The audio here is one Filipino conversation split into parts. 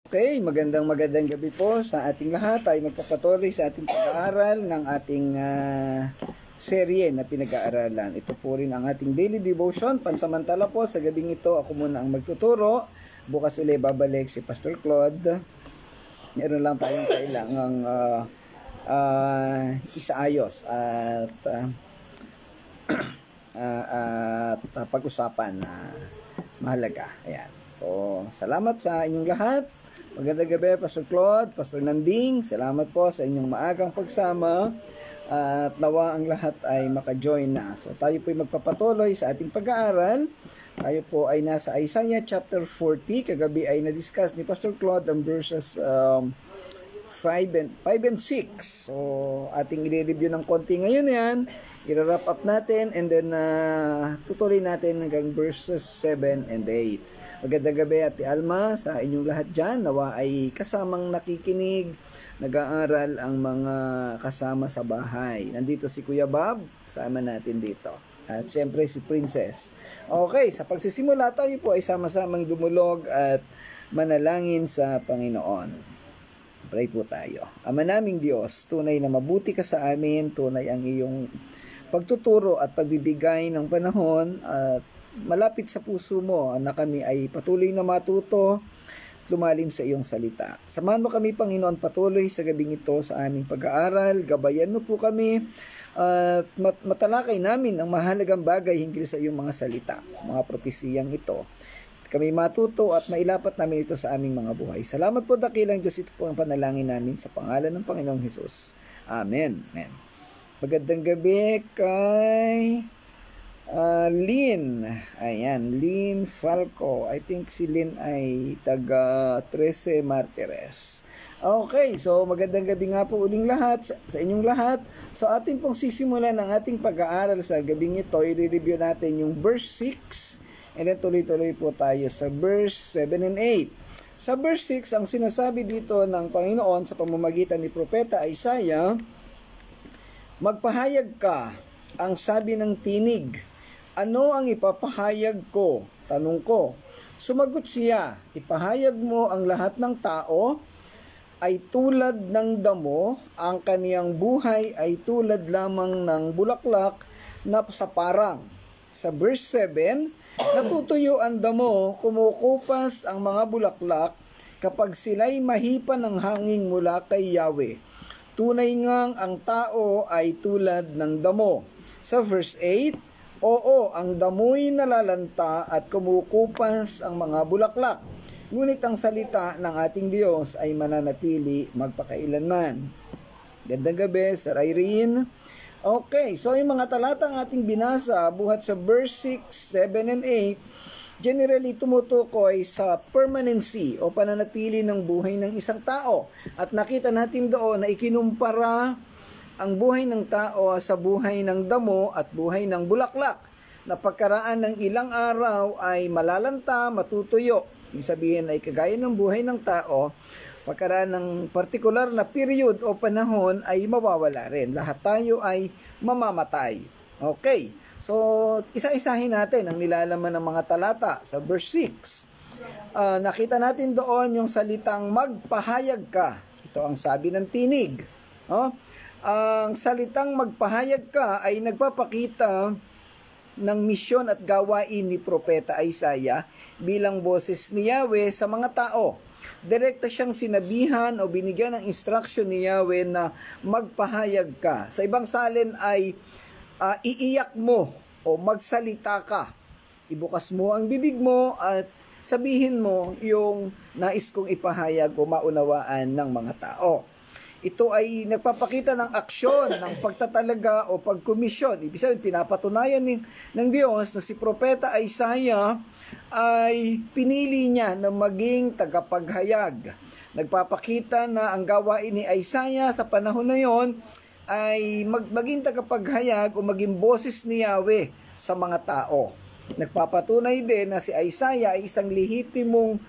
Okay, magandang gabi po sa ating lahat. Tayo magpapatuloy sa ating pag-aaral ng ating serye na pinag-aaralan. Ito po rin ang ating daily devotion. Pansamantala po sa gabing ito, ako muna ang magtuturo. Bukas ulit babalik si Pastor Claude. Meron lang tayong kailangang isaayos at pag-usapan na mahalaga. Ayan. So, salamat sa inyong lahat. Magandang gabi, Pastor Claude, Pastor Nanding. Salamat po sa inyong maagang pagsama. At nawa ang lahat ay maka-join na. So, tayo po ay magpapatuloy sa ating pag-aaral. Tayo po ay nasa Isaiah chapter 40. Kagabi ay na-discuss ni Pastor Claude ang verses 5 and 6. So, ating i-review ng konti ngayon yan. I-wrap up natin and then tutuloy natin hanggang verses 7 and 8. Magandang gabi, Ate Alma, sa inyong lahat dyan. Nawa ay kasamang nakikinig, nag-aaral ang mga kasama sa bahay. Nandito si Kuya Bob, kasama natin dito. At siyempre si Princess. Okay, sa pagsisimula tayo po ay sama-samang dumulog at manalangin sa Panginoon. Pray po tayo. Ama naming Diyos, tunay na mabuti ka sa amin, tunay ang iyong pagtuturo at pagbibigay ng panahon at malapit sa puso mo na kami ay patuloy na matuto, lumalim sa iyong salita. Samahan mo kami, Panginoon, patuloy sa gabing ito sa aming pag-aaral. Gabayan mo po kami at matalakay namin ang mahalagang bagay hinggil sa iyong mga salita, sa mga propesiyang ito. Kami matuto at mailapat namin ito sa aming mga buhay. Salamat po, dakilang Diyos. Ito po ang panalangin namin sa pangalan ng Panginoong Hesus. Amen. Amen. Magandang gabi kay Lynn. Ayan, Lynn Falco. I think si Lynn ay taga 13 Martires. Okay, so magandang gabi nga po uling lahat sa inyong lahat. So atin pong sisimulan ang ating pag-aaral sa gabing ito. I-review natin yung verse 6 and then tuloy-tuloy po tayo sa verse 7 and 8. Sa verse 6, ang sinasabi dito ng Panginoon sa pamamagitan ni Propeta Isaiah, magpahayag ka, ang sabi ng tinig. Ano ang ipapahayag ko? Tanong ko. Sumagot siya, ipahayag mo ang lahat ng tao ay tulad ng damo, ang kaniyang buhay ay tulad lamang ng bulaklak na sa parang. Sa verse 7, natutuyo ang damo, kumukupas ang mga bulaklak kapag sila'y mahipan ng hangin mula kay Yahweh. Tunay ngang ang tao ay tulad ng damo. Sa verse 8, oo, ang damoy nalalanta at kumukupas ang mga bulaklak. Ngunit ang salita ng ating Diyos ay mananatili magpakailanman. Gandang gabi, Sir Irene. Okay, so yung mga talatang ating binasa, buhat sa verse 6, 7, and 8, generally tumutukoy sa permanency o pananatili ng buhay ng isang tao. At nakita natin doon na ikinumpara ang buhay ng tao sa buhay ng damo at buhay ng bulaklak, na pagkaraan ng ilang araw ay malalanta, matutuyo. Ibig sabihin ay kagaya ng buhay ng tao, pagkaraan ng partikular na period o panahon ay mawawala rin. Lahat tayo ay mamamatay. Okay, so isa-isahin natin ang nilalaman ng mga talata sa verse 6. Nakita natin doon yung salitang magpahayag ka. Ito ang sabi ng tinig. Ang salitang magpahayag ka ay nagpapakita ng misyon at gawain ni Propeta Isaiah bilang boses ni Yahweh sa mga tao. Direkta siyang sinabihan o binigyan ng instruction ni Yahweh na magpahayag ka. Sa ibang salin ay iiyak mo o magsalita ka. Ibukas mo ang bibig mo at sabihin mo yung nais kong ipahayag o maunawaan ng mga tao. Ito ay nagpapakita ng aksyon, ng pagtatalaga o pagkomisyon. Ibig sabihin, pinapatunayan ng Diyos na si Propeta Isaiah ay pinili niya na maging tagapaghayag. Nagpapakita na ang gawain ni Isaiah sa panahon na yon ay maging tagapaghayag o maging boses ni Yahweh sa mga tao. Nagpapatunay din na si Isaiah ay isang lehitimong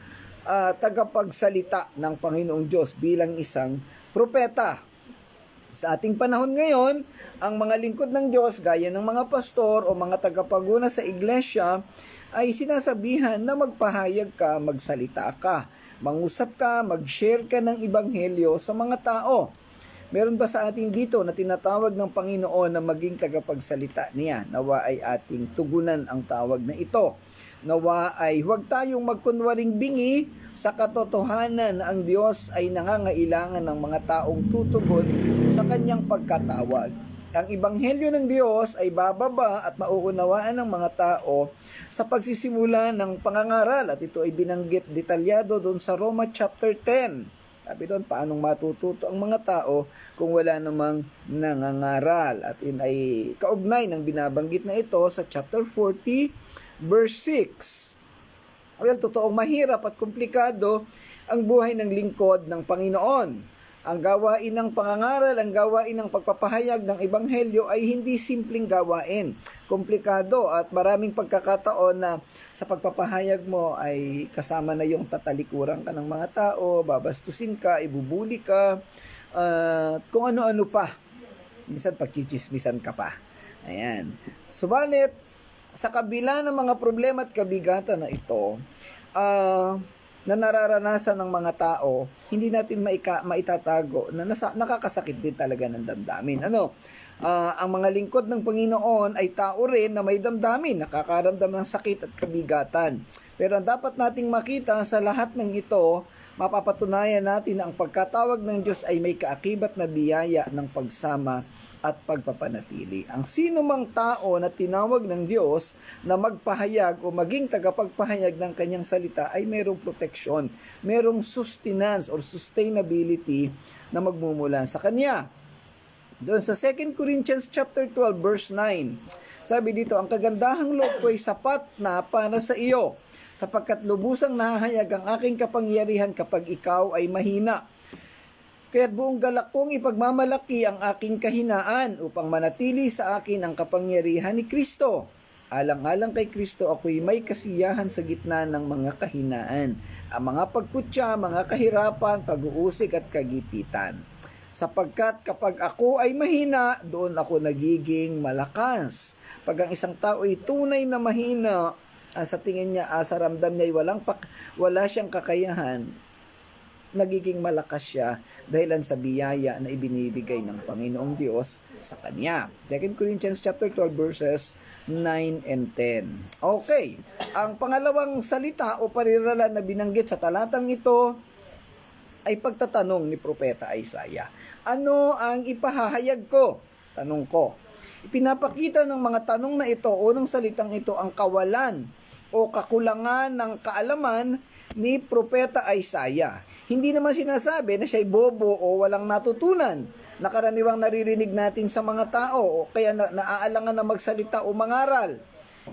tagapagsalita ng Panginoong Diyos bilang isang propeta. Sa ating panahon ngayon, ang mga lingkod ng Diyos gaya ng mga pastor o mga tagapaguna sa iglesia ay sinasabihan na magpahayag ka, magsalita ka. Mangusap ka, mag-share ka ng ebanghelyo sa mga tao. Meron ba sa atin dito na tinatawag ng Panginoon na maging tagapagsalita niya? Nawa ay ating tugunan ang tawag na ito. Nawa ay huwag tayong magkunwaring bingi sa katotohanan na ang Diyos ay nangangailangan ng mga taong tutugon sa kanyang pagkatawag. Ang ebanghelyo ng Diyos ay bababa at mauunawaan ng mga tao sa pagsisimula ng pangangaral, at ito ay binanggit detalyado doon sa Roma chapter 10. Sabi doon, paanong matututo ang mga tao kung wala namang nangangaral? At yun ay kaugnay ng binabanggit na ito sa chapter 40 verse 6. Well, totoong mahirap at komplikado ang buhay ng lingkod ng Panginoon. Ang gawain ng pangangaral, ang gawain ng pagpapahayag ng ebanghelyo ay hindi simpleng gawain. Komplikado at maraming pagkakataon na sa pagpapahayag mo ay kasama na yung tatalikuran ka ng mga tao, babastusin ka, ibubuli ka, kung ano-ano pa. Minsan pagchichismisan ka pa. Ayan. Subalit, sa kabila ng mga problema at kabigatan na ito, na nararanasan ng mga tao, hindi natin maitatago na nakakasakit din talaga ng damdamin. Ang mga lingkod ng Panginoon ay tao rin na may damdamin, nakakaramdam ng sakit at kabigatan. Pero ang dapat nating makita sa lahat ng ito, mapapatunayan natin na ang pagkatawag ng Diyos ay may kaakibat na biyaya ng pagsama at pagpapanatili. Ang sino mang tao na tinawag ng Diyos na magpahayag o maging tagapagpahayag ng kanyang salita ay mayroong proteksyon, mayroong sustenance or sustainability na magmumula sa kanya. Doon sa 2 Corinthians chapter 12 verse 9, sabi dito, ang kagandahang loob ko ay sapat na para sa iyo, sapagkat lubusang nahahayag ang aking kapangyarihan kapag ikaw ay mahina. Kaya't buong galak kong ipagmamalaki ang aking kahinaan upang manatili sa akin ang kapangyarihan ni Kristo. Alang-alang kay Kristo, ako'y may kasiyahan sa gitna ng mga kahinaan, ang mga pagkutya, mga kahirapan, pag-uusig at kagipitan. Sapagkat kapag ako ay mahina, doon ako nagiging malakas. Pag ang isang tao ay tunay na mahina, sa tingin niya, sa ramdam niya ay wala siyang kakayahan, nagiging malakas siya dahilan sa biyaya na ibinibigay ng Panginoong Diyos sa kanya. 2 Corinthians chapter 12 verses 9 and 10. Okay, ang pangalawang salita o parirala na binanggit sa talatang ito ay pagtatanong ni Propeta Isaiah. Ano ang ipahahayag ko? Tanong ko. Ipinapakita ng mga tanong na ito o ng salitang ito ang kawalan o kakulangan ng kaalaman ni Propeta Isaiah. Hindi naman sinasabi na siya'y bobo o walang natutunan na karaniwang naririnig natin sa mga tao o kaya naaalangan na magsalita o mangaral.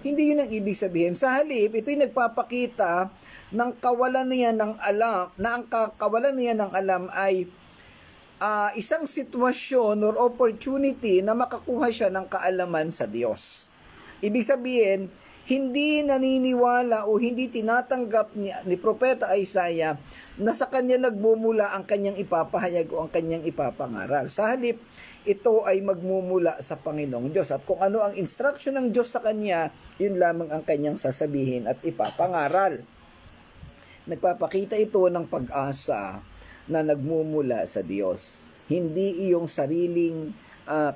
Hindi yun ang ibig sabihin. Sa halip, ito'y nagpapakita ng kawalan niya ng alam, na ang kawalan niya ng alam ay isang sitwasyon or opportunity na makakuha siya ng kaalaman sa Diyos. Ibig sabihin, hindi naniniwala o hindi tinatanggap ni Propeta Isaiah na sa kanya nagmumula ang kanyang ipapahayag o ang kanyang ipapangaral. Sa halip, ito ay magmumula sa Panginoong Diyos. At kung ano ang instruction ng Diyos sa kanya, yun lamang ang kanyang sasabihin at ipapangaral. Nagpapakita ito ng pag-asa na nagmumula sa Diyos. Hindi iyong sariling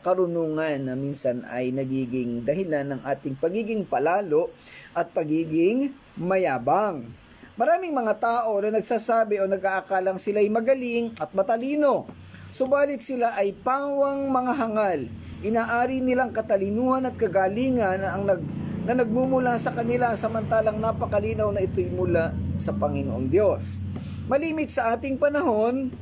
karunungan na minsan ay nagiging dahilan ng ating pagiging palalo at pagiging mayabang. Maraming mga tao na nagsasabi o nag-aakalang sila'y magaling at matalino, subalit sila ay pangwang mga hangal. Inaari nilang katalinuhan at kagalingan na nagmumula sa kanila samantalang napakalinaw na ito'y mula sa Panginoong Diyos. Malimit sa ating panahon,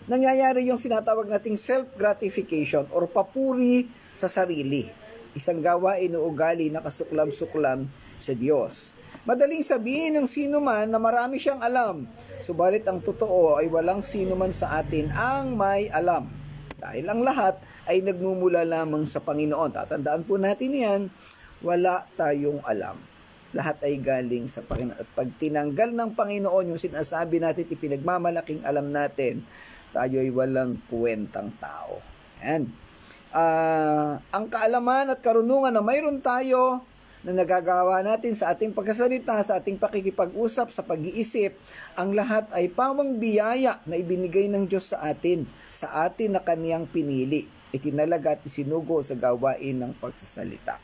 nangyayari yung sinatawag nating self-gratification or papuri sa sarili. Isang gawain o ugali na kasuklam-suklam sa Diyos. Madaling sabihin ng sino man na marami siyang alam, subalit ang totoo ay walang sino man sa atin ang may alam. Dahil ang lahat ay nagmumula lamang sa Panginoon. Tatandaan po natin yan, wala tayong alam. Lahat ay galing sa Panginoon. At pag tinanggal ng Panginoon yung sinasabi natin, ipinagmamalaking alam natin, tayo ay walang puwentang tao. Ayan. Ang kaalaman at karunungan na mayroon tayo na nagagawa natin sa ating pagkasalita, sa ating pakikipag-usap, sa pag-iisip, ang lahat ay pawang biyaya na ibinigay ng Diyos sa atin na Kaniyang pinili, itinalaga at isinugo sa gawain ng pagsasalita.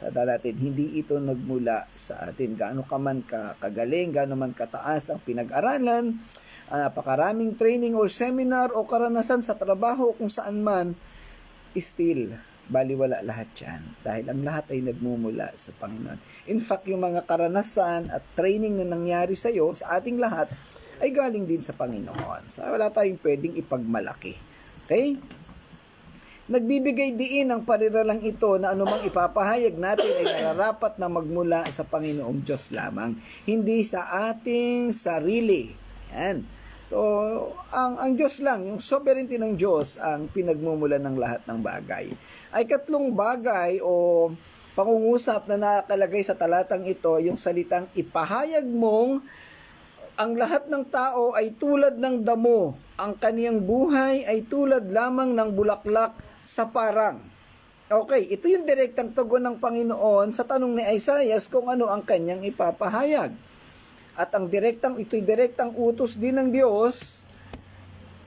Tanda natin, hindi ito nagmula sa atin. Gaano ka man kagaling, gaano man kataas ang pinag-aralan, napakaraming training or seminar o karanasan sa trabaho kung saan man, still, baliwala lahat yan. Dahil ang lahat ay nagmumula sa Panginoon. In fact, yung mga karanasan at training na nangyari sa iyo, sa ating lahat, ay galing din sa Panginoon. So, wala tayong pwedeng ipagmalaki. Okay? Nagbibigay diin ang pariralang ito na anumang ipapahayag natin ay nararapat na magmula sa Panginoong Diyos lamang, hindi sa ating sarili. Yan. So, ang Diyos lang, yung sovereignty ng Diyos ang pinagmumula ng lahat ng bagay. Ay katlong bagay o pangungusap na nakalagay sa talatang ito, yung salitang ipahayag mong ang lahat ng tao ay tulad ng damo, ang kaniyang buhay ay tulad lamang ng bulaklak sa parang. Okay, ito yung direktang tugon ng Panginoon sa tanong ni Isaiah kung ano ang kanyang ipapahayag. At ito'y direktang utos din ng Diyos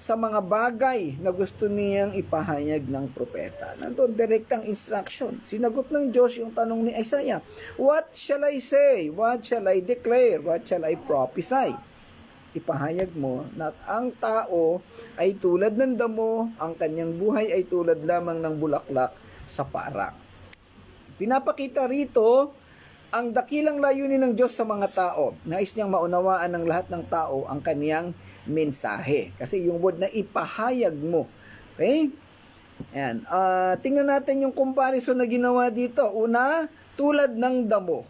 sa mga bagay na gusto niyang ipahayag ng propeta. Nandoon direktang instruction. Sinagot ng Diyos yung tanong ni Isaiah, what shall I say? What shall I declare? What shall I prophesy? Ipahayag mo na ang tao ay tulad ng damo, ang kanyang buhay ay tulad lamang ng bulaklak sa parang. Pinapakita rito ang dakilang layunin ng Diyos sa mga tao. Nais niyang maunawaan ng lahat ng tao ang kaniyang mensahe. Kasi yung word na ipahayag mo. Okay? Ayan. Tingnan natin yung comparison na ginawa dito. Una, tulad ng damo.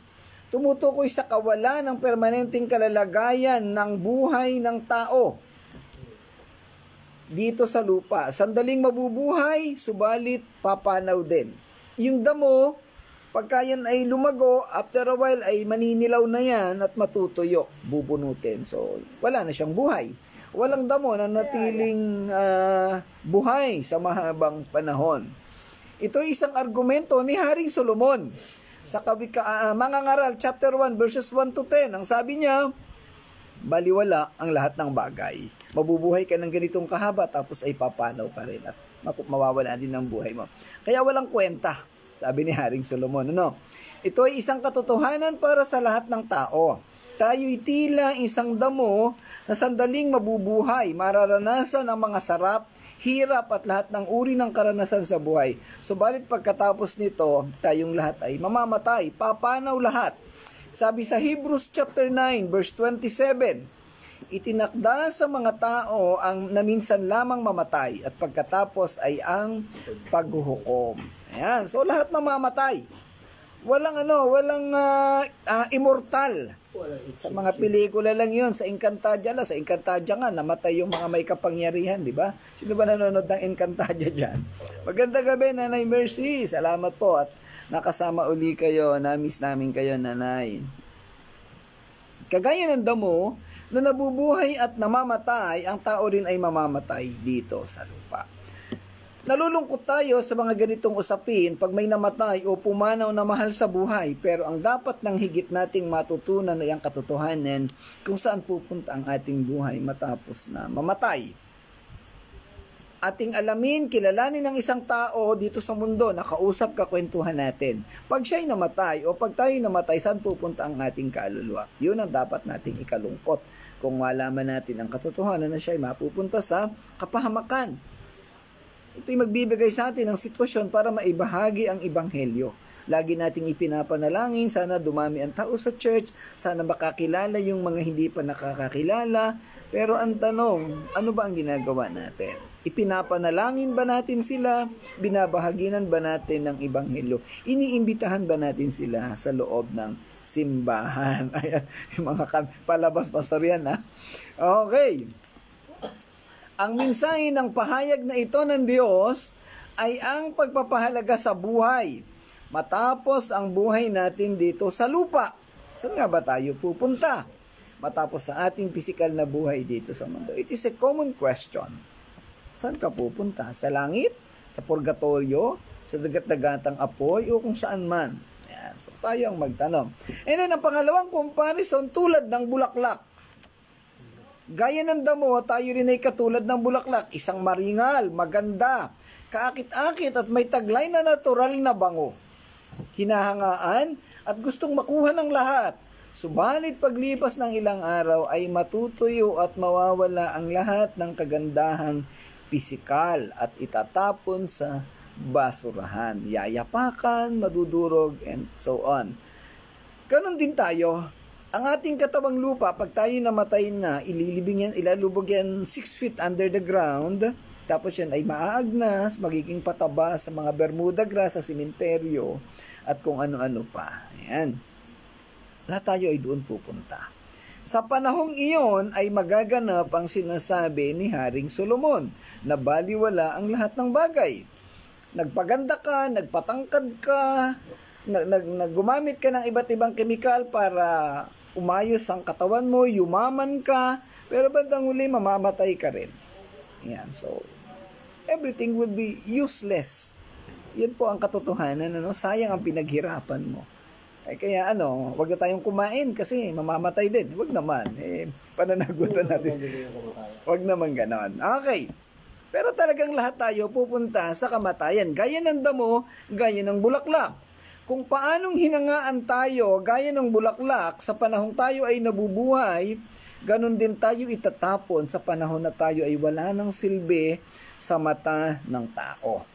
Tumutukoy sa kawalan ng permanenteng kalalagayan ng buhay ng tao dito sa lupa. Sandaling mabubuhay, subalit papanaw din. Yung damo, pagka yan ay lumago, after a while ay maninilaw na yan at matutuyo, bubunutin. So, wala na siyang buhay. Walang damo na natiling buhay sa mahabang panahon. Ito ay isang argumento ni Haring Solomon. Sa Mga Ngaral, chapter 1, verses 1 to 10, ang sabi niya, baliwala ang lahat ng bagay. Mabubuhay ka ng ganitong kahaba, tapos ay papanaw ka rin at mawawala din ang buhay mo. Kaya walang kwenta, sabi ni Haring Solomon. Ano? Ito ay isang katotohanan para sa lahat ng tao. Tayo'y tila isang damo na sandaling mabubuhay, mararanasan ang mga sarap, hirap at lahat ng uri ng karanasan sa buhay. Subalit pagkatapos nito, tayong lahat ay mamamatay, papanaw lahat. Sabi sa Hebrews chapter 9 verse 27, itinakda sa mga tao ang naminsan lamang mamatay at pagkatapos ay ang paghuhukom. Ayan, so lahat mamamatay. Walang immortal. Sa mga pelikula lang yun, sa Encantadia nga, namatay yung mga may kapangyarihan, di ba? Sino ba nanonood ng Encantadia dyan? Magandang gabi, Nanay Mercy. Salamat po at nakasama uli kayo. Na-miss namin kayo, Nanay. Kagaya ng damo, na nabubuhay at namamatay, ang tao rin ay mamamatay dito sa lupa. Nalulungkot tayo sa mga ganitong usapin pag may namatay o pumanaw na mahal sa buhay, pero ang dapat nang higit nating matutunan ay ang katotohanan kung saan pupunta ang ating buhay matapos na mamatay. Ating alamin, kilalanin ng isang tao dito sa mundo, nakausap, kakwentuhan natin. Pag siya'y namatay o pag tayo'y namatay, saan pupunta ang ating kaluluwa? Yun ang dapat nating ikalungkot kung malaman natin ang katotohanan na siya'y mapupunta sa kapahamakan. Ito'y magbibigay sa atin ng sitwasyon para maibahagi ang ebanghelyo. Lagi nating ipinapanalangin, sana dumami ang tao sa church, sana makakilala yung mga hindi pa nakakakilala. Pero ang tanong, ano ba ang ginagawa natin? Ipinapanalangin ba natin sila? Binabahaginan ba natin ng ebanghelyo? Iniimbitahan ba natin sila sa loob ng simbahan? Ayan, yung mga palabas pastor yan, ha? Okay. Ang mensahe ng pahayag na ito ng Diyos ay ang pagpapahalaga sa buhay matapos ang buhay natin dito sa lupa. Saan nga ba tayo pupunta matapos sa ating pisikal na buhay dito sa mundo? It is a common question. Saan ka pupunta? Sa langit? Sa purgatorio? Sa dagat-dagatang apoy? O kung saan man? Ayan. Yan. So, tayo ang magtanong. And then, ang pangalawang comparison, tulad ng bulaklak. Gaya ng damo, tayo rin ay katulad ng bulaklak. Isang maringal, maganda, kaakit-akit at may taglay na natural na bango. Hinahangaan at gustong makuha ng lahat. Subalit paglipas ng ilang araw ay matutuyo at mawawala ang lahat ng kagandahang pisikal at itatapon sa basurahan. Yayapakan, madudurog, and so on. Ganon din tayo. Ang ating katawang lupa, pag tayo namatay na, ililibing yan, ilalubog yan 6 feet under the ground, tapos yan ay maaagnas, magiging pataba sa mga Bermuda grass, sa simenteryo, at kung ano-ano pa. Ayan. Lahat tayo ay doon pupunta. Sa panahong iyon ay magaganap ang sinasabi ni Haring Solomon, na baliwala ang lahat ng bagay. Nagpaganda ka, nagpatangkad ka, gumamit ka ng iba't ibang kemikal para umayos ang katawan mo, yumaman ka, pero bandang huli mamamatay ka rin. Yan, so everything would be useless. Yan po ang katotohanan, ano? Sayang ang pinaghirapan mo. Kaya wag na tayong kumain kasi mamamatay din. Wag naman, pananagutan natin. Wag naman ganon. Okay. Pero talagang lahat tayo pupunta sa kamatayan. Gaya ng damo, gaya ng bulaklak. Kung paanong hinangaan tayo, gaya ng bulaklak, sa panahong tayo ay nabubuhay, ganun din tayo itatapon sa panahon na tayo ay wala ng silbi sa mata ng tao.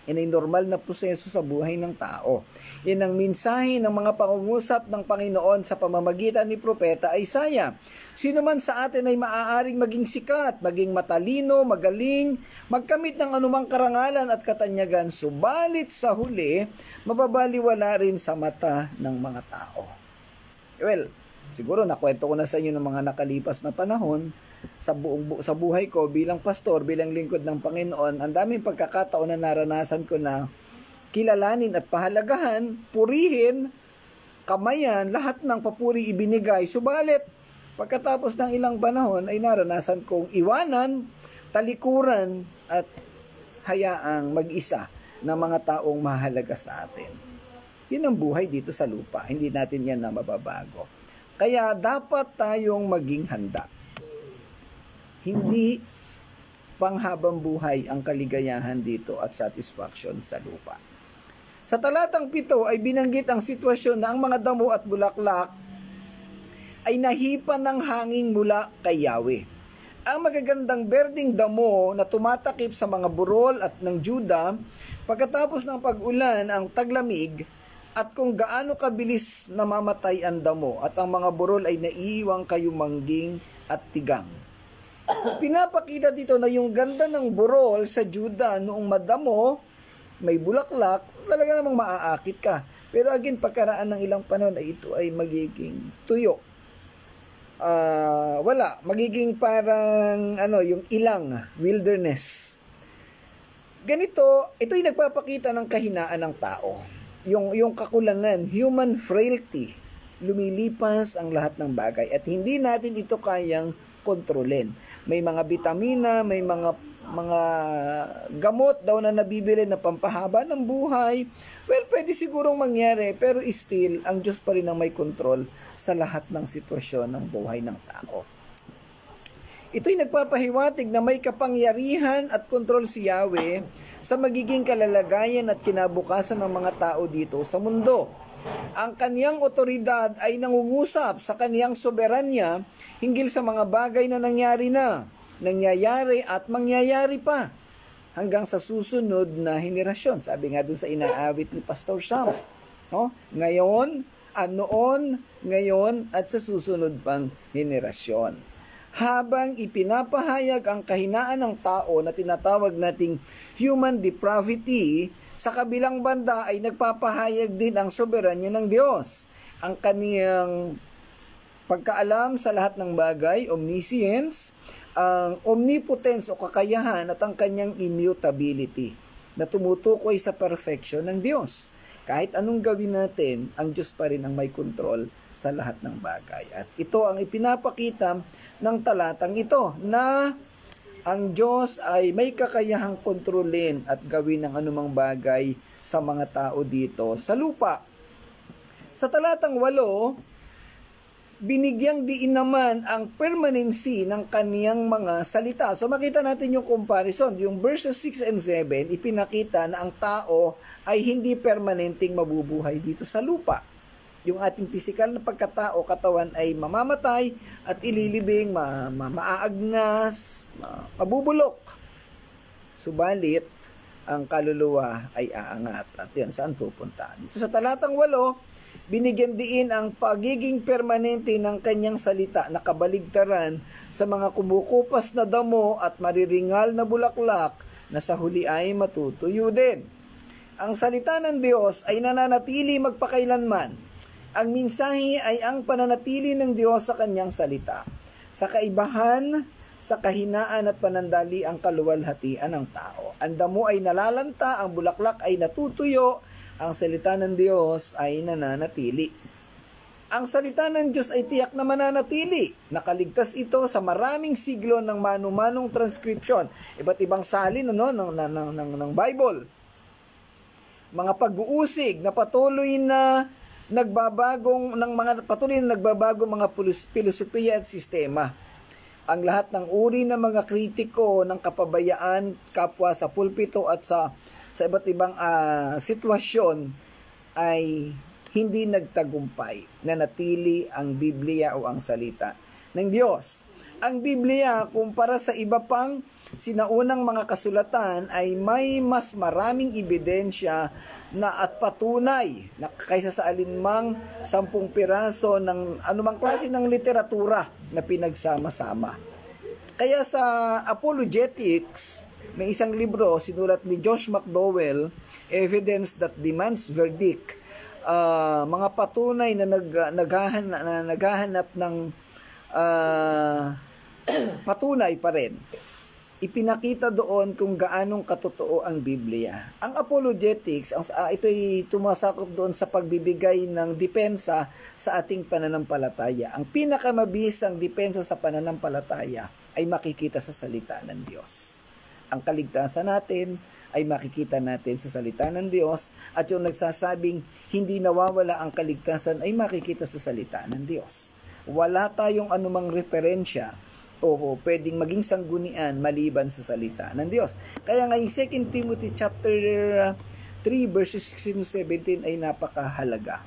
Yan ay normal na proseso sa buhay ng tao. Yan ang mensahe ng mga pangungusap ng Panginoon sa pamamagitan ni Propeta Isaiah. Sino man sa atin ay maaaring maging sikat, maging matalino, magaling, magkamit ng anumang karangalan at katanyagan, subalit sa huli, mababaliwala rin sa mata ng mga tao. Well, siguro nakwento ko na sa inyo ng mga nakalipas na panahon, sa buhay ko bilang pastor, bilang lingkod ng Panginoon, ang daming pagkakataon na naranasan ko na kilalanin at pahalagahan, purihin, kamayan, lahat ng papuri ibinigay. Subalit, pagkatapos ng ilang panahon ay naranasan kong iwanan, talikuran at hayaang mag-isa ng mga taong mahalaga sa atin. Yun ang buhay dito sa lupa. Hindi natin yan na mababago. Kaya dapat tayong maging handa. Hindi panghabang buhay ang kaligayahan dito at satisfaction sa lupa. Sa talatang 7 ay binanggit ang sitwasyon na ang mga damo at bulaklak ay nahipan ng hangin mula kay Yahweh. Ang magagandang berdeng damo na tumatakip sa mga burol at ng Juda, pagkatapos ng pag-ulan ang taglamig at kung gaano kabilis namamatay ang damo at ang mga burol ay naiiwang kayumangging at tigang. Pinapakita dito na yung ganda ng burol sa Juda noong madamo, may bulaklak, talaga namang maaakit ka. Pero again, pagkaraan ng ilang panahon ay ito ay magiging tuyo. Magiging parang yung ilang wilderness. Ganito, ito ay nagpapakita ng kahinaan ng tao. Yung kakulangan, human frailty, lumilipas ang lahat ng bagay at hindi natin ito kayang kontrolin. May mga bitamina, may mga gamot daw na nabibili na pampahaba ng buhay. Well, pwede sigurong mangyari, pero still, ang Diyos pa rin ang may kontrol sa lahat ng sitwasyon ng buhay ng tao. Ito'y nagpapahiwatig na may kapangyarihan at kontrol si Yahweh sa magiging kalalagayan at kinabukasan ng mga tao dito sa mundo. Ang kaniyang otoridad ay nangungusap sa kaniyang soberanya hinggil sa mga bagay na nangyayari at mangyayari pa hanggang sa susunod na henerasyon. Sabi nga dun sa inaawit ni Pastor Sam, no? Ngayon, noon, ngayon at sa susunod pang henerasyon. Habang ipinapahayag ang kahinaan ng tao na tinatawag nating human depravity, sa kabilang banda ay nagpapahayag din ang soberanya ng Diyos. Ang kaniyang pagkaalam sa lahat ng bagay, omniscience, ang omnipotence o kakayahan at ang kanyang immutability na tumutukoy sa perfection ng Diyos. Kahit anong gawin natin, ang Diyos pa rin ang may kontrol sa lahat ng bagay. At ito ang ipinapakita ng talatang ito na ang Diyos ay may kakayahang kontrolin at gawin ng anumang bagay sa mga tao dito sa lupa. Sa talatang 8, binigyang diin naman ang permanency ng kaniyang mga salita. So makita natin yung comparison. Yung verses 6 and 7, ipinakita na ang tao ay hindi permanenteng mabubuhay dito sa lupa. Yung ating pisikal na pagkatao, katawan ay mamamatay at ililibing, maaagnas, mabubulok. Subalit, ang kaluluwa ay aangat. At yan, saan pupunta? Dito sa talatang 8, binigyan diin ang pagiging permanente ng kanyang salita na kabaligtaran sa mga kumukupas na damo at mariringal na bulaklak na sa huli ay matutuyo din. Ang salita ng Diyos ay nananatili magpakailanman. Ang mensahe ay ang pananatili ng Diyos sa kanyang salita. Sa kaibahan, sa kahinaan at panandali ang kaluwalhatian ng tao. Ang damo ay nalalanta, ang bulaklak ay natutuyo, ang salita ng Diyos ay nananatili. Ang salita ng Diyos ay tiyak na mananatili. Nakaligtas ito sa maraming siglo ng manu-manong transcription. Iba't ibang salin ng Bible. Mga pag-uusig na patuloy na nagbabagong mga filosofiya at sistema. Ang lahat ng uri ng mga kritiko ng kapabayaan kapwa sa pulpito at sa iba't ibang sitwasyon ay hindi nagtagumpay na natili ang Biblia o ang salita ng Diyos. Ang Biblia, kumpara sa iba pang sinaunang mga kasulatan, ay may mas maraming ebidensya na at patunay na kaysa sa alinmang 10 piraso ng anumang klase ng literatura na pinagsama-sama. Kaya sa apologetics, may isang libro sinulat ni Josh McDowell, Evidence That Demands Verdict. Mga patunay na naghahanap ng patunay pa rin. Ipinakita doon kung gaanong katotoo ang Biblia. Ang apologetics, ito'y tumasakop doon sa pagbibigay ng depensa sa ating pananampalataya. Ang pinakamabisang depensa sa pananampalataya ay makikita sa salita ng Diyos. Ang kaligtasan natin ay makikita natin sa salita ng Diyos, at yung nagsasabing hindi nawawala ang kaligtasan ay makikita sa salita ng Diyos. Wala tayong anumang referensya o pwedeng maging sanggunian maliban sa salita ng Diyos. Kaya nga yung 2 Timothy chapter 3 verses 16-17 ay napakahalaga.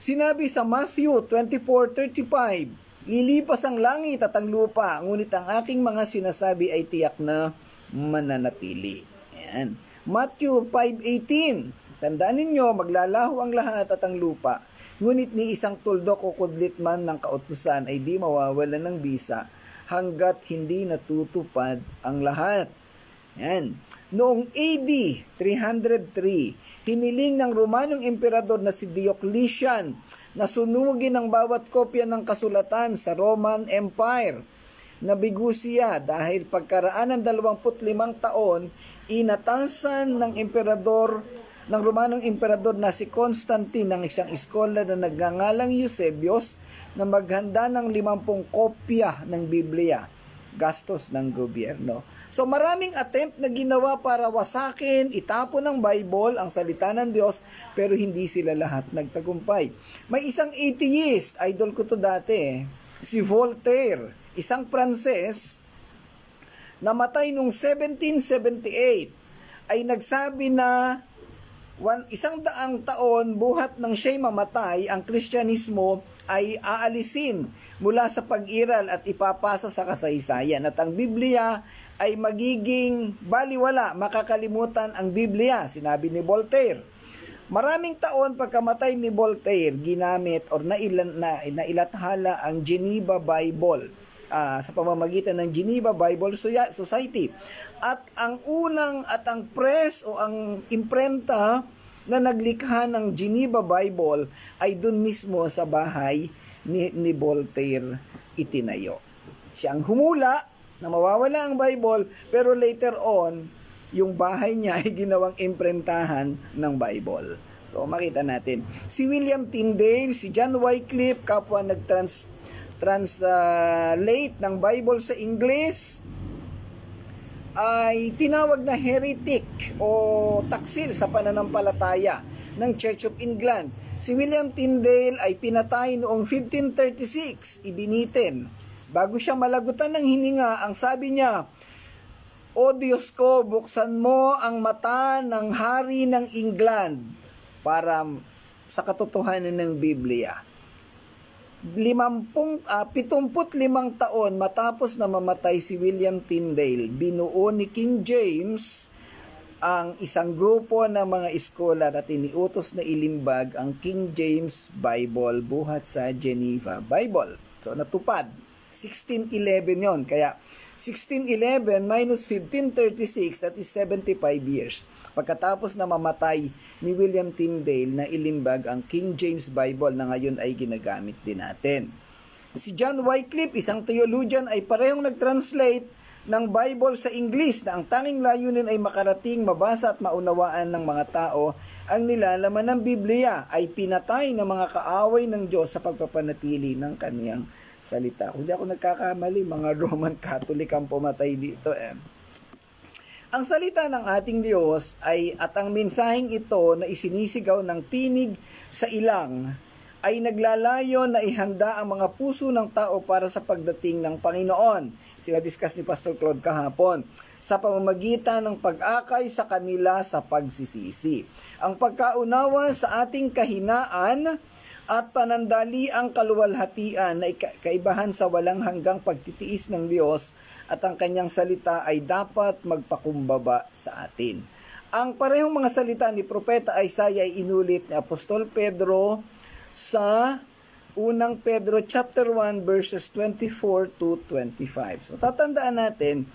Sinabi sa Matthew 24:35, lilipas ang langit at ang lupa, ngunit ang aking mga sinasabi ay tiyak na mananatili. Ayan. Matthew 5:18, tandaan ninyo, maglalaho ang lahat at ang lupa, ngunit ni isang tuldok o kudlit man ng kautusan ay di mawawalan ng bisa hanggat hindi natutupad ang lahat. Ayan. Noong AD 303, hiniling ng Romanong emperador na si Diocletian na sunugin ang bawat kopya ng kasulatan sa Roman Empire. Nabigo siya dahil pagkaraan ng 25 taon, inatasan ng Romanong emperador na si Constantine ng isang scholar na nagngangalang Eusebius na maghanda ng 50 kopya ng Biblia. Gastos ng gobyerno. So maraming attempt na ginawa para wasakin, itapon ng Bible, ang salita ng Diyos, pero hindi sila lahat nagtagumpay. May isang atheist, idol ko to dati, si Voltaire, isang Pranses, namatay noong 1778, ay nagsabi na 100 taon buhat nang siya'y mamatay, ang Kristyanismo ay aalisin mula sa pag-iral at ipapasa sa kasaysayan, at ang Biblia ay magiging baliwala, makakalimutan ang Biblia, sinabi ni Voltaire. Maraming taon pagkamatay ni Voltaire, ginamit o nailathala ang Geneva Bible sa pamamagitan ng Geneva Bible Society. At ang press o ang imprenta na naglikha ng Geneva Bible ay dun mismo sa bahay ni Voltaire itinayo. Siyang humula na mawawala ang Bible, pero later on, yung bahay niya ay ginawang imprentahan ng Bible. So, makita natin. Si William Tyndale, si John Wycliffe, kapwa nag-translate ng Bible sa English, ay tinawag na heretic o taksil sa pananampalataya. ng Church of England. Si William Tyndale ay pinatay noong 1536, ibinitin. Bago siya malagutan ng hininga, ang sabi niya, "O Diyos ko, buksan mo ang mata ng hari ng England para sa katotohanan ng Biblia." 75 taon matapos na mamatay si William Tyndale, binuo ni King James ang isang grupo ng mga iskolar at iniutos na ilimbag ang King James Bible buhat sa Geneva Bible. So natupad. 1611 yon. Kaya 1611 minus 1536, that is 75 years. Pagkatapos na mamatay ni William Tyndale na ilimbag ang King James Bible na ngayon ay ginagamit din natin. Si John Wycliffe, isang theologian, ay parehong nag-translate ng Bible sa English na ang tanging layunin ay makarating, mabasa at maunawaan ng mga tao ang nilalaman ng Biblia, ay pinatay ng mga kaaway ng Diyos sa pagpapanatili ng kaniyang salita. Kung di ako nagkakamali, mga Roman Catholic ang pumatay dito. Ang salita ng ating Diyos at ang mensaheng ito na isinisigaw ng tinig sa ilang ay naglalayo na ihanda ang mga puso ng tao para sa pagdating ng Panginoon. Ito yung discuss ni Pastor Claude kahapon. Sa pamamagitan ng pag-akay sa kanila sa pagsisisi. Ang pagkaunawa sa ating kahinaan at panandali ang kaluwalhatian na kaibahan sa walang hanggang pagtitiis ng Diyos at ang kanyang salita ay dapat magpakumbaba sa atin. Ang parehong mga salita ni Propeta Isaiah ay inulit ni Apostol Pedro sa unang Pedro chapter 1 verses 24 to 25. So tatandaan natin,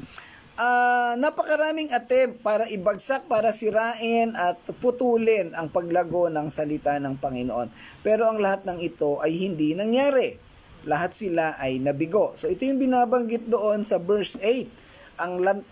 napakaraming attempt para ibagsak, para sirain at putulin ang paglago ng salita ng Panginoon. Pero ang lahat ng ito ay hindi nangyari. Lahat sila ay nabigo. So ito yung binabanggit doon sa verse 8.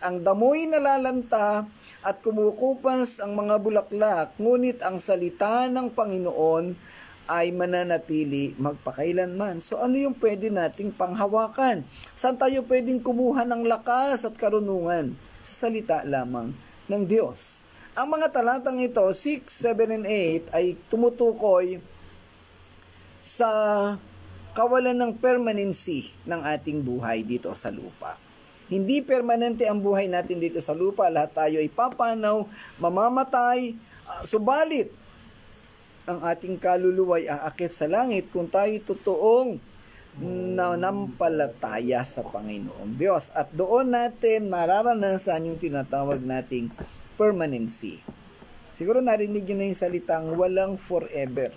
Ang damoy nalalanta at kumukupas ang mga bulaklak, ngunit ang salita ng Panginoon ay mananatili magpakailanman. So ano yung pwede nating panghawakan? Saan tayo pwedeng kumuha ng lakas at karunungan? Sa salita lamang ng Diyos. Ang mga talatang ito, 6, 7, and 8, ay tumutukoy sa kawalan ng permanency ng ating buhay dito sa lupa. Hindi permanente ang buhay natin dito sa lupa. Lahat tayo ay papanaw, mamamatay, subalit ang ating kaluluwa ay aakit sa langit kung tayo totoong nanampalataya sa Panginoong Diyos. At doon natin mararanasan yung tinatawag nating permanency. Siguro narinig nyo na yung salitang walang forever.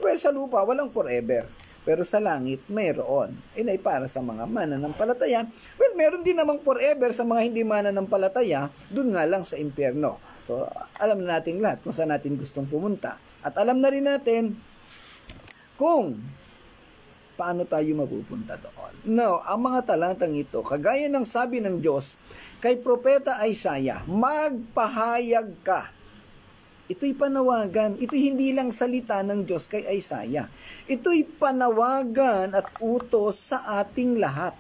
Well, sa lupa, walang forever. Pero sa langit, mayroon. Ay para sa mga mananampalataya. Well, meron din namang forever sa mga hindi mananampalataya, dun nga lang sa impyerno. So, alam na natin lahat kung saan natin gustong pumunta. At alam na rin natin kung paano tayo mapupunta doon. No, ang mga talatang ito, kagaya ng sabi ng Diyos kay Propeta Isaiah, magpahayag ka. Ito'y panawagan. Ito'y hindi lang salita ng Diyos kay Isaiah. Ito'y panawagan at utos sa ating lahat.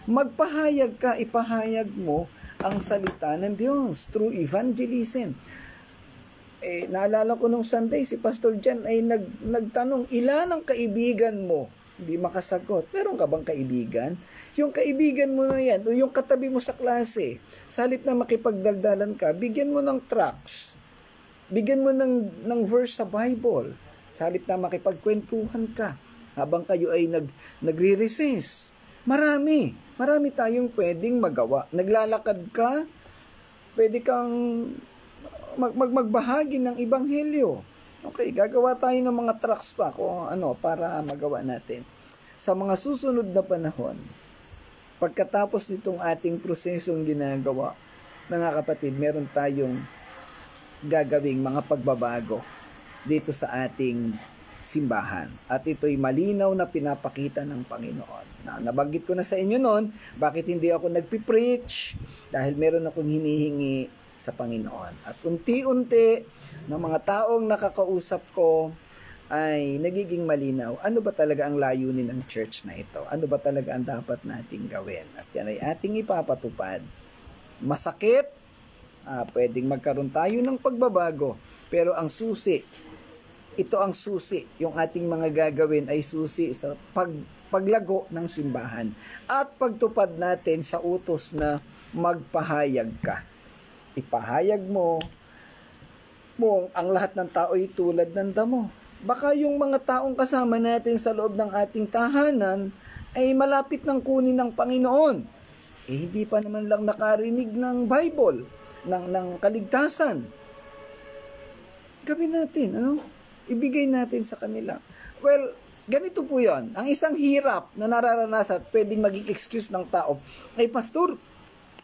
Magpahayag ka, ipahayag mo ang salita ng Diyos through evangelism. Naalala ko nung Sunday, si Pastor Jan ay nagtanong, ilan ang kaibigan mo? Hindi makasagot. Meron ka bang kaibigan? Yung kaibigan mo na yan, o yung katabi mo sa klase, sa halip na makipagdaldalan ka, bigyan mo ng tracts. Bigyan mo ng verse sa Bible. Sa halip na makipagkwentuhan ka habang kayo ay nagre-resist. Marami tayong pwedeng magawa. Naglalakad ka, pwede kang magbahagi ng ebanghelyo. Okay, gagawa tayo ng mga tracts pa kung para magawa natin. Sa mga susunod na panahon, pagkatapos nitong ating prosesong ginagawa, mga kapatid, meron tayong gagawing mga pagbabago dito sa ating simbahan. At ito'y malinaw na pinapakita ng Panginoon. Nabanggit ko na sa inyo noon, bakit hindi ako nagpipreach? Dahil meron akong hinihingi sa Panginoon. At unti-unti, ng mga taong nakakausap ko, ay nagiging malinaw. Ano ba talaga ang layunin ng church na ito? Ano ba talaga ang dapat nating gawin? At yan ay ating ipapatupad. Masakit, pwedeng magkaroon tayo ng pagbabago. Pero ang susi ito ang susi. Yung ating mga gagawin ay susi sa paglago ng simbahan at pagtupad natin sa utos na magpahayag ka. Ipahayag mo ang lahat ng tao ay tulad ng damo. Baka yung mga taong kasama natin sa loob ng ating tahanan ay malapit ng kunin ng Panginoon. Hindi pa naman lang nakarinig ng Bible, ng kaligtasan. Gawin natin, ibigay natin sa kanila. Well, ganito po yon. Ang isang hirap na nararanasan at pwedeng maging excuse ng tao, ay pastor,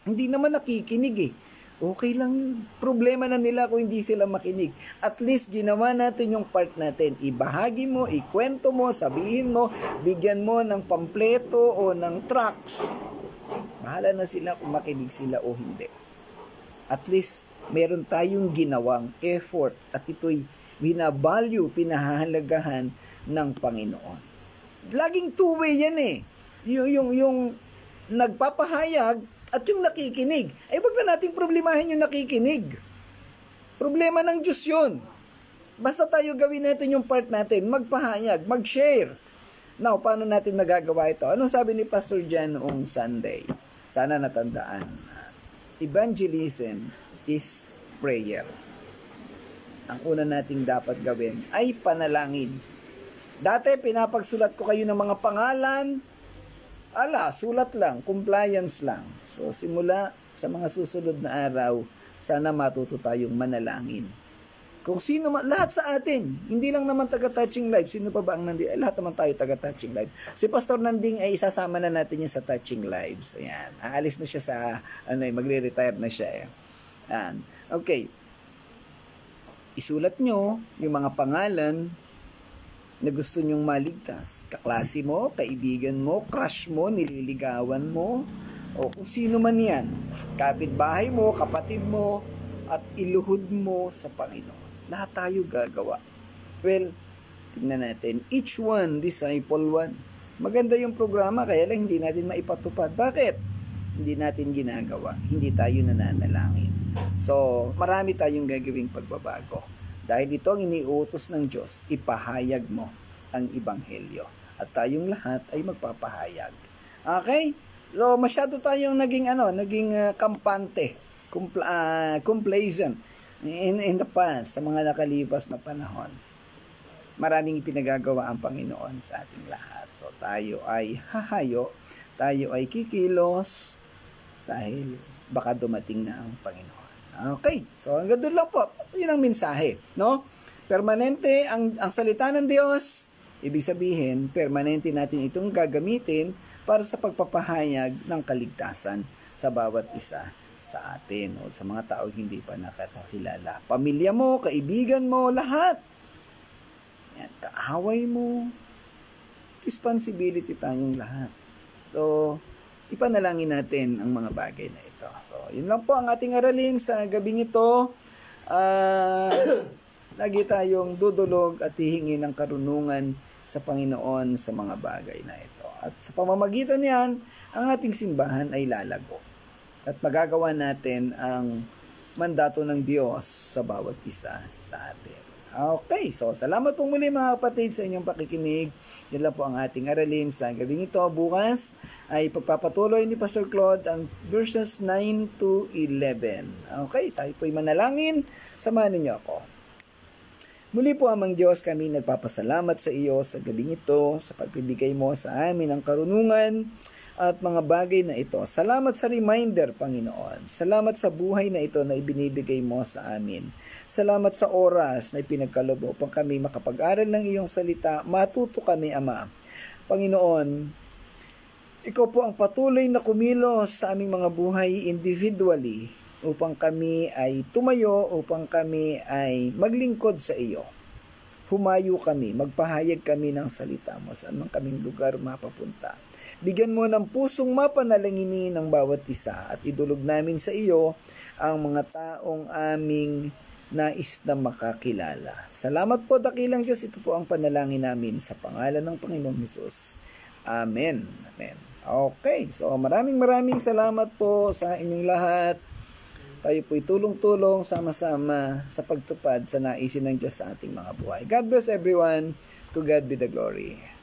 hindi naman nakikinig Okay lang yun. Problema na nila kung hindi sila makinig. At least ginawa natin yung part natin. Ibahagi mo, ikwento mo, sabihin mo, bigyan mo ng pampleto o ng tracts. Bahala na sila kung makinig sila o hindi. At least meron tayong ginawang effort at ito'y binavalue, pinahahalagahan ng Panginoon. Laging two-way yan yung nagpapahayag at yung nakikinig. Ay wag na nating problemahin yung nakikinig. Problema ng Diyos yun. Basta tayo gawin natin yung part natin, magpahayag, mag-share. Now, paano natin magagawa ito? Anong sabi ni Pastor Jan noong Sunday? Sana natandaan. Evangelism is prayer. Ang una nating dapat gawin ay panalangin. Dati, pinapagsulat ko kayo ng mga pangalan. Sulat lang, compliance lang. So, simula sa mga susunod na araw, sana matuto tayong manalangin. Kung sino man, lahat sa atin, hindi lang naman taga-touching live. Sino pa ba ang nandito? Lahat naman tayo taga-touching live. Si Pastor Nanding ay isasama na natin yun sa touching lives. Ayan. Aalis na siya sa, magre-retire na siya. Ayan. Okay. Isulat nyo yung mga pangalan na gusto nyong maligtas. Kaklase mo, kaibigan mo, crush mo, nililigawan mo, o kung sino man yan. Kapitbahay mo, kapatid mo, at iluhod mo sa Panginoon. Lahat tayo gagawa. Well, tingnan natin. Each one, disciple one. Maganda yung programa, kaya lang hindi natin maipatupad. Bakit? Hindi natin ginagawa. Hindi tayo nananalangin. So, marami tayong gagawing pagbabago. Dahil ito ang iniutos ng Diyos, ipahayag mo ang Ebanghelyo. At tayong lahat ay magpapahayag. Okay? So, masyado tayong naging kampante, complacent in the past, sa mga nakalipas na panahon. Maraming ipinagagawa ang Panginoon sa ating lahat. So, tayo ay hahayo, tayo ay kikilos, dahil baka dumating na ang Panginoon. Okay, so hanggang doon lang po. Yun ang mensahe, no? Permanente ang salita ng Diyos. Ibig sabihin, permanente natin itong gagamitin para sa pagpapahayag ng kaligtasan sa bawat isa sa atin o sa mga tao hindi pa nakakakilala. Pamilya mo, kaibigan mo, lahat. Yan, kaaway mo. Responsibility tayong lahat. So, ipanalangin natin ang mga bagay na ito. So, yun lang po ang ating aralin sa gabing ito. Lagi tayong dudulog at hihingi ng karunungan sa Panginoon sa mga bagay na ito. At sa pamamagitan niyan, ang ating simbahan ay lalago. At magagawa natin ang mandato ng Diyos sa bawat isa sa atin. Okay, so salamat po muli mga kapatid sa inyong pakikinig. Yan lang po ang ating aralin sa gabing ito. Bukas ay pagpapatuloy ni Pastor Claude ang verses 9 to 11. Okay, tayo po'y manalangin. Samahan niyo ako. Muli po amang Diyos, kami nagpapasalamat sa iyo sa gabing ito, sa pagbibigay mo sa amin ng karunungan at mga bagay na ito. Salamat sa reminder, Panginoon. Salamat sa buhay na ito na ibinibigay mo sa amin. Salamat sa oras na ipinagkaloob upang kami makapag-aral ng iyong salita. Matuto kami, Ama. Panginoon, ikaw po ang patuloy na kumilos sa aming mga buhay individually upang kami ay tumayo, upang kami ay maglingkod sa iyo. Humayo kami, magpahayag kami ng salita mo sa anong kaming lugar mapapunta. Bigyan mo ng pusong mapanalanginin ng bawat isa at idulog namin sa iyo ang mga taong aming nais na makakilala. Salamat po, dakilang Diyos. Ito po ang panalangin namin sa pangalan ng Panginoong Hesus. Amen. Amen. Okay, so maraming salamat po sa inyong lahat. tayo po'y tulong-tulong, sama-sama sa pagtupad sa naisin ng Diyos sa ating mga buhay. God bless everyone. To God be the glory.